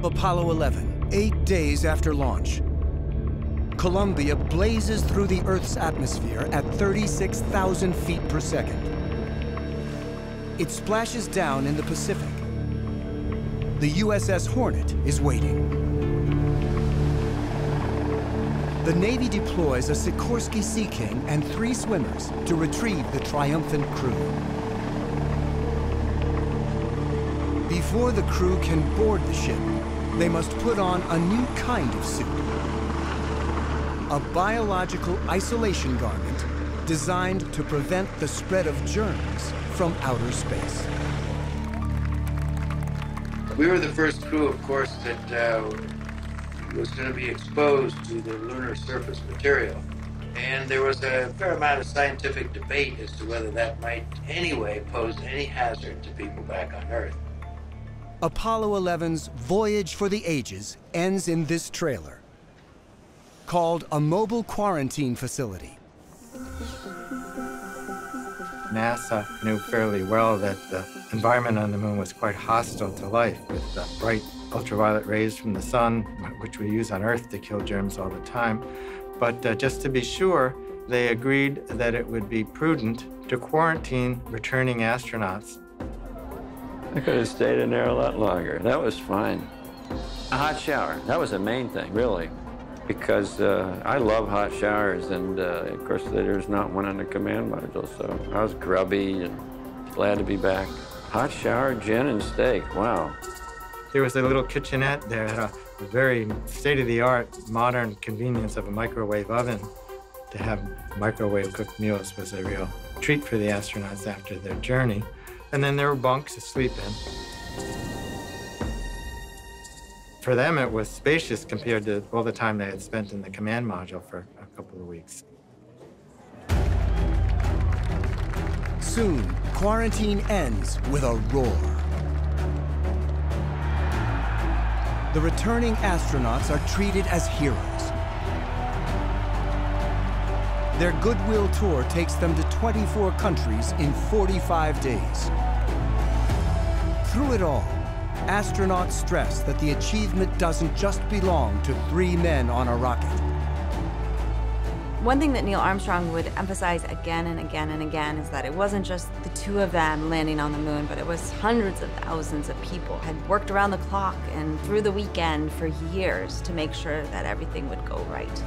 Apollo 11, 8 days after launch. Columbia blazes through the Earth's atmosphere at 36,000 feet per second. It splashes down in the Pacific. The USS Hornet is waiting. The Navy deploys a Sikorsky Sea King and 3 swimmers to retrieve the triumphant crew. Before the crew can board the ship, they must put on a new kind of suit. A biological isolation garment designed to prevent the spread of germs from outer space. We were the first crew, of course, that was going to be exposed to the lunar surface material. And there was a fair amount of scientific debate as to whether that might anyway pose any hazard to people back on Earth. Apollo 11's voyage for the ages ends in this trailer, called a mobile quarantine facility. NASA knew fairly well that the environment on the moon was quite hostile to life, with the bright ultraviolet rays from the sun, which we use on Earth to kill germs all the time. But just to be sure, they agreed that it would be prudent to quarantine returning astronauts. I could have stayed in there a lot longer. That was fine. A hot shower, that was the main thing, really, because I love hot showers, and of course there's not one on the command module, so I was grubby and glad to be back. Hot shower, gin, and steak, wow. There was a little kitchenette there, had a very state-of-the-art modern convenience of a microwave oven. To have microwave cooked meals was a real treat for the astronauts after their journey. And then there were bunks to sleep in. For them, it was spacious compared to all the time they had spent in the command module for a couple of weeks. Soon, quarantine ends with a roar. The returning astronauts are treated as heroes. Their goodwill tour takes them to 24 countries in 45 days. Through it all, astronauts stress that the achievement doesn't just belong to 3 men on a rocket. One thing that Neil Armstrong would emphasize again and again and again is that it wasn't just the 2 of them landing on the moon, but it was hundreds of thousands of people had worked around the clock and through the weekend for years to make sure that everything would go right.